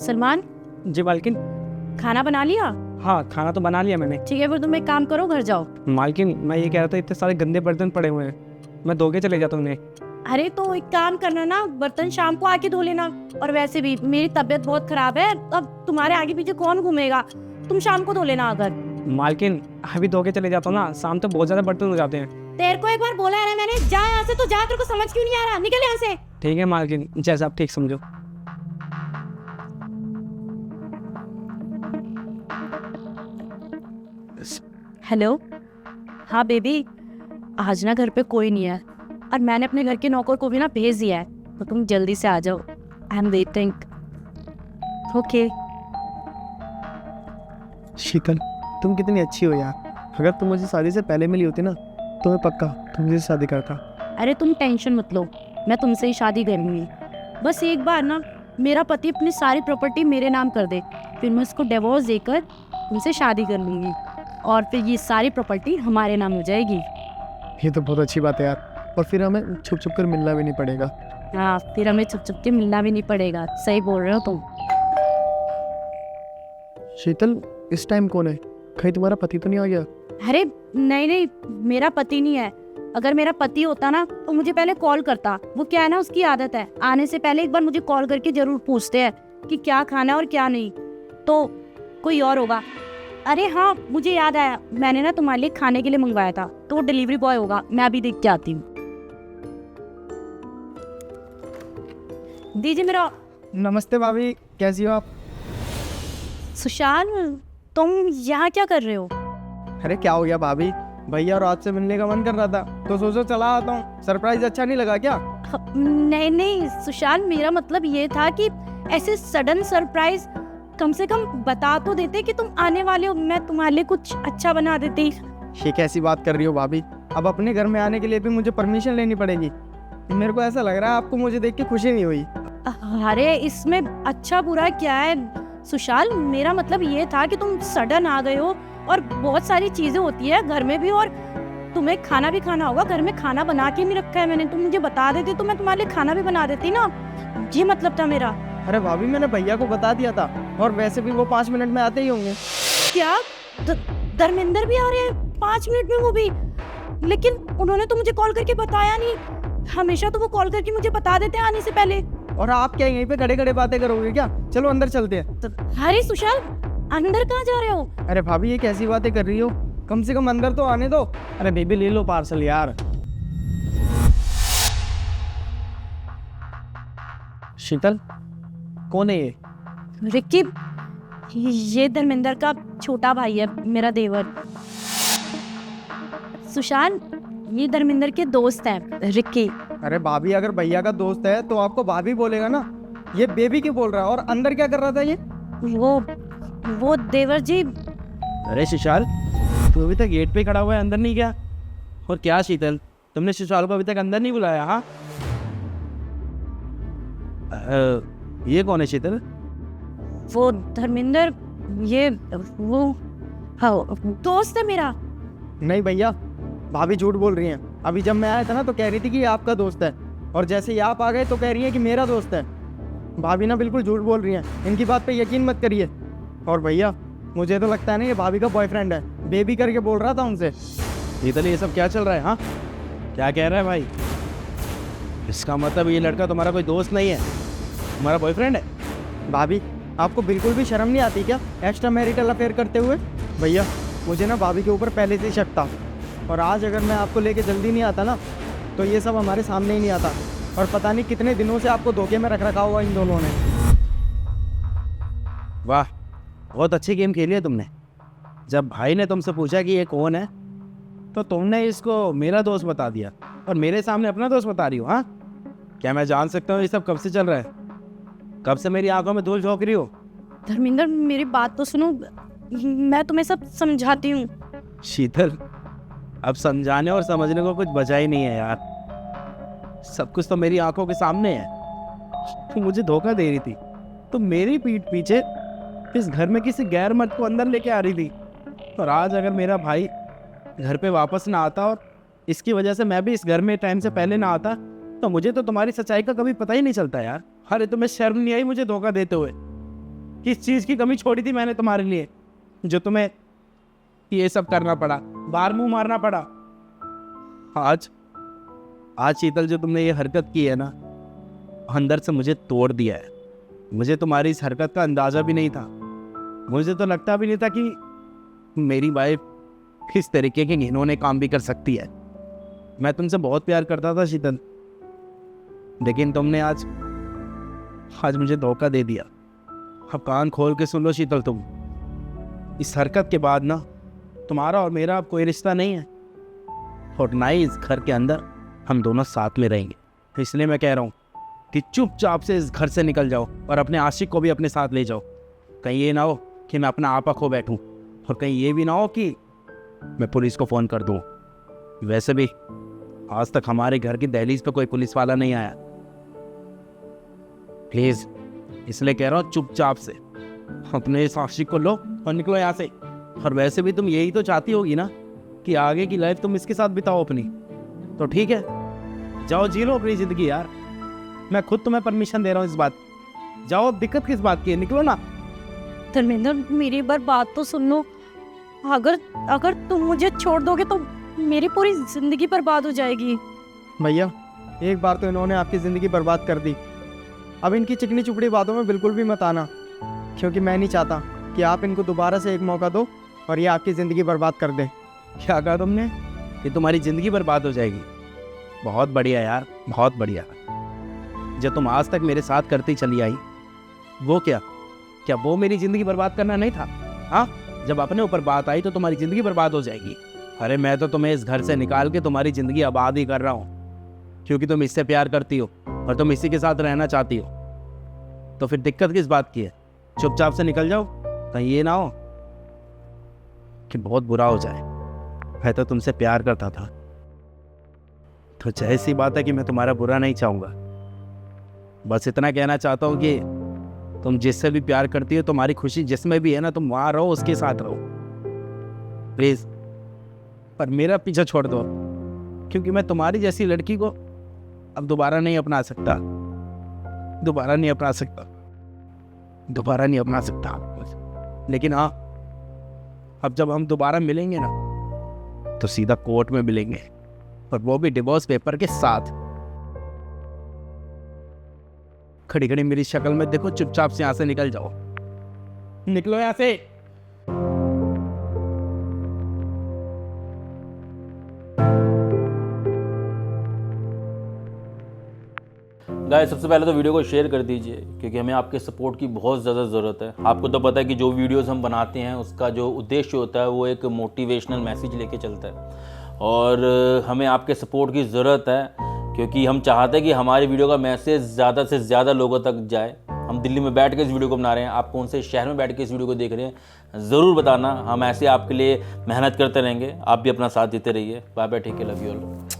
सलमान, जी मालकिन। खाना बना लिया? हाँ, खाना तो बना लिया मैंने। ठीक है, फिर तुम एक काम करो, घर जाओ। मालकिन, मैं ये कह रहा था इतने सारे गंदे बर्तन पड़े हुए हैं, मैं धो के चले जाता हूँ उन्हें। अरे तो एक काम करना ना, बर्तन शाम को आके धो लेना। और वैसे भी मेरी तबीयत बहुत खराब है, अब तुम्हारे आगे पीछे कौन घूमेगा, तुम शाम को धो लेना अगर। मालकिन, अभी धो के चले जाता हूँ ना, शाम तक बहुत ज्यादा बर्तन हो जाते हैं। तेरे को एक बार बोला है ना मैंने, जा यहाँ से, तो जा, तेरे को समझ क्यों नहीं आ रहा? निकल यहाँ से। ठीक है मालकिन, जैसा आप ठीक समझो। हेलो। हाँ बेबी, आज ना घर पे कोई नहीं है और मैंने अपने घर के नौकर को भी ना भेज दिया है, तो तुम जल्दी से आ जाओ। I am waiting. ओके। शीतल, तुम कितनी अच्छी हो यार। अगर तुम मुझे शादी से पहले मिली होती ना, तो मैं पक्का तुमसे शादी करता। अरे तुम टेंशन मत लो, मैं तुमसे ही शादी करूंगी। बस एक बार ना मेरा पति अपनी सारी प्रॉपर्टी मेरे नाम कर दे, फिर मैं उसको डिवोर्स देकर तुमसे शादी कर लूंगी और फिर ये सारी प्रॉपर्टी हमारे नाम हो जाएगी। ये तो बहुत अच्छी बात है यार, और फिर हमें छुप छुप कर मिलना भी नहीं पड़ेगा। हाँ, फिर हमें छुप छुप के मिलना भी नहीं पड़ेगा। सही बोल रहे हो तुम। शीतल, इस टाइम कौन है? कहीं तुम्हारा पति तो नहीं आ गया? अरे नहीं नहीं, मेरा पति नहीं है। अगर मेरा पति होता ना तो मुझे पहले कॉल करता। वो क्या है ना, उसकी आदत है आने से पहले एक बार मुझे कॉल करके जरूर पूछते हैं कि क्या खाना है और क्या नहीं। तो कोई और होगा। अरे हाँ, मुझे याद आया, मैंने ना तुम्हारे लिए खाने के लिए मंगवाया था, तो वो डिलीवरी बॉय होगा। मैं अभी देख के आती हूँ। दीजिए मेरा। नमस्ते भाभी, कैसी हो आप? सुशांत, तुम यहाँ क्या कर रहे हो? अरे क्या हो गया भाभी, भैया और आपसे मिलने का मन कर रहा था, तो सोचो चला आता हूँ। सरप्राइज अच्छा नहीं लगा क्या? नहीं नहीं सुशांत, मेरा मतलब ये था कि ऐसे सडन सरप्राइज कम से कम बता तो देते कि तुम आने वाले हो, मैं तुम्हारे लिए कुछ अच्छा बना देती। ये कैसी बात कर रही हो भाभी? अब अपने घर में आने के लिए भी मुझे परमिशन लेनी पड़ेगी। मेरे को ऐसा लग रहा है आपको मुझे देख के खुशी नहीं हुई। अरे इसमें अच्छा बुरा क्या है सुशाल, मेरा मतलब ये था कि तुम सडन आ गए हो और बहुत सारी चीजें होती है घर में भी, और तुम्हें खाना भी खाना होगा। घर में खाना बना के नहीं रखा है मैंने, तुम मुझे बता देते तो मैं तुम्हारे लिए खाना भी बना देती ना। ये मतलब था मेरा। अरे भाभी, मैंने भैया को बता दिया था, और वैसे भी वो 5 मिनट में आते ही होंगे। क्या धर्मेंद्र भी आ रहे हैं 5 मिनट में? वो भी? लेकिन उन्होंने तो मुझे कॉल करके बताया नहीं। हमेशा तो वो कॉल करके मुझे बता देते हैं आने से पहले। और आप क्या यहीं पे खड़े खड़े बातें करोगे क्या? चलो अंदर चलते हैं। अरे सुशाल, अंदर कहाँ जा रहे हो? अरे भाभी, ये कैसी बातें कर रही हो? कम से कम अंदर तो आने दो। अरे बेबी, ले लो पार्सल यार। शीतल, कौन है ये? रिक्की, ये धर्मेंद्र का छोटा भाई है, मेरा देवर। सुशांत, ये धर्मेंद्र के दोस्त हैं, रिक्की। अरे भाभी, अगर भैया का दोस्त है तो आपको भाभी बोलेगा ना। ये बेबी क्यों बोल रहा है? और अंदर क्या कर रहा था ये? वो देवर जी। अरे सुशाल, तू अभी तक गेट पे खड़ा हुआ है, अंदर नहीं गया? और क्या शीतल, तुमने सुशाल को अभी तक अंदर नहीं बुलाया? हाँ, ये कौन है शीतल? वो धर्मेंद्र, ये वो हाँ, दोस्त है मेरा। नहीं भैया, भाभी झूठ बोल रही हैं। अभी जब मैं आया था ना तो कह रही थी कि ये आपका दोस्त है, और जैसे ही आप आ गए तो कह रही है कि मेरा दोस्त है। भाभी ना बिल्कुल झूठ बोल रही हैं, इनकी बात पे यकीन मत करिए। और भैया, मुझे तो लगता है ना ये भाभी का बॉयफ्रेंड है, बेबी करके बोल रहा था उनसे। शीतल, ये सब क्या चल रहा है? हाँ, क्या कह रहा है भाई? इसका मतलब ये लड़का तुम्हारा कोई दोस्त नहीं है, तुम्हारा बॉयफ्रेंड है? भाभी, आपको बिल्कुल भी शर्म नहीं आती क्या एक्स्ट्रा मैरिटल अफेयर करते हुए? भैया, मुझे ना भाभी के ऊपर पहले से ही शक था, और आज अगर मैं आपको लेके जल्दी नहीं आता ना तो ये सब हमारे सामने ही नहीं आता। और पता नहीं कितने दिनों से आपको धोखे में रख रखा हुआ इन दोनों ने। वाह, बहुत अच्छी गेम खेली है तुमने। जब भाई ने तुमसे पूछा कि ये कौन है, तो तुमने इसको मेरा दोस्त बता दिया और मेरे सामने अपना दोस्त बता रही हो। हाँ, क्या मैं जान सकता हूँ ये सब कब से चल रहा है? कब से मेरी आंखों में धूल झोंक रही हो? धर्मेंद्र, मेरी बात तो सुनो, मैं तुम्हें सब समझाती हूँ। शीतल, अब समझाने और समझने को कुछ बचा ही नहीं है यार। सब कुछ तो मेरी आंखों के सामने है। तू मुझे धोखा दे रही थी, तो मेरी पीठ पीछे इस घर में किसी गैर मर्द को अंदर लेके आ रही थी। और आज अगर मेरा भाई घर पे वापस ना आता और इसकी वजह से मैं भी इस घर में टाइम से पहले ना आता, तो मुझे तो तुम्हारी सच्चाई का कभी पता ही नहीं चलता यार। अरे तुम्हें शर्म नहीं आई मुझे धोखा देते हुए? किस चीज़ की कमी छोड़ी थी मैंने तुम्हारे लिए जो तुम्हें ये सब करना पड़ा, बाहर मुंह मारना पड़ा? आज शीतल जो तुमने ये हरकत की है ना, अंदर से मुझे तोड़ दिया है। मुझे तुम्हारी इस हरकत का अंदाज़ा भी नहीं था। मुझे तो लगता भी नहीं था कि मेरी वाइफ इस तरीके के घिनौने काम भी कर सकती है। मैं तुमसे बहुत प्यार करता था शीतल, लेकिन तुमने आज मुझे धोखा दे दिया। अब कान खोल के सुन लो शीतल, तुम इस हरकत के बाद ना तुम्हारा और मेरा अब कोई रिश्ता नहीं है, और ना ही इस घर के अंदर हम दोनों साथ में रहेंगे। इसलिए मैं कह रहा हूँ कि चुपचाप से इस घर से निकल जाओ और अपने आशिक को भी अपने साथ ले जाओ। कहीं ये ना हो कि मैं अपना आपा खो बैठूं, और कहीं ये भी ना हो कि मैं पुलिस को फ़ोन कर दूं। वैसे भी आज तक हमारे घर की दहलीज पे कोई पुलिस वाला नहीं आया। प्लीज़, इसलिए कह रहा हूँ चुपचाप से अपने इस आशिक को लो और निकलो यहाँ से। और वैसे भी तुम यही तो चाहती होगी ना कि आगे की लाइफ तुम इसके साथ बिताओ अपनी, तो ठीक है, जाओ जी लो अपनी ज़िंदगी यार। मैं खुद तुम्हें परमिशन दे रहा हूँ इस बात, जाओ, दिक्कत किस बात की है, निकलो ना। धर्मेंद्र, मेरी एक बार बात तो सुन लो। अगर तुम मुझे छोड़ दोगे तो मेरी पूरी जिंदगी बर्बाद हो जाएगी। भैया, एक बार तो इन्होंने आपकी ज़िंदगी बर्बाद कर दी। अब इनकी चिकनी चुपड़ी बातों में बिल्कुल भी मत आना, क्योंकि मैं नहीं चाहता कि आप इनको दोबारा से एक मौका दो और ये आपकी ज़िंदगी बर्बाद कर दे। क्या कहा तुमने? कि तुम्हारी ज़िंदगी बर्बाद हो जाएगी? बहुत बढ़िया यार, बहुत बढ़िया। जो तुम आज तक मेरे साथ करती चली आई, वो क्या वो मेरी ज़िंदगी बर्बाद करना नहीं था? हाँ, जब अपने ऊपर बात आई तो तुम्हारी ज़िंदगी बर्बाद हो जाएगी। अरे मैं तो तुम्हें इस घर से निकाल के तुम्हारी ज़िंदगी आबाद ही कर रहा हूँ, क्योंकि तुम इससे प्यार करती हो और तुम इसी के साथ रहना चाहती हो। तो फिर दिक्कत किस बात की है? चुपचाप से निकल जाओ, कहीं ये ना हो कि बहुत बुरा हो जाए। मैं तो तुमसे प्यार करता था, तो जाहिर सी बात है कि मैं तुम्हारा बुरा नहीं चाहूँगा। बस इतना कहना चाहता हूँ कि तुम जिससे भी प्यार करती हो, तुम्हारी खुशी जिसमें भी है ना, तुम वहाँ रहो, उसके साथ रहो प्लीज़। पर मेरा पीछा छोड़ दो, क्योंकि मैं तुम्हारी जैसी लड़की को अब दोबारा नहीं अपना सकता, दोबारा नहीं अपना सकता। लेकिन हाँ, अब जब हम दोबारा मिलेंगे ना, तो सीधा कोर्ट में मिलेंगे, और वो भी डिवोर्स पेपर के साथ। खड़ी खड़ी मेरी शक्ल में देखो, चुपचाप से यहाँ से निकल जाओ, निकलो यहाँ से। गाइस, सबसे पहले तो वीडियो को शेयर कर दीजिए, क्योंकि हमें आपके सपोर्ट की बहुत ज़्यादा ज़रूरत है। आपको तो पता है कि जो वीडियोस हम बनाते हैं उसका जो उद्देश्य होता है वो एक मोटिवेशनल मैसेज लेके चलता है, और हमें आपके सपोर्ट की ज़रूरत है, क्योंकि हम चाहते हैं कि हमारी वीडियो का मैसेज ज़्यादा से ज़्यादा लोगों तक जाए। हम दिल्ली में बैठ के इस वीडियो को बना रहे हैं, आप कौन से शहर में बैठ के इस वीडियो को देख रहे हैं, ज़रूर बताना। हम ऐसे आपके लिए मेहनत करते रहेंगे, आप भी अपना साथ देते रहिए। Bye bye, take care, love you all.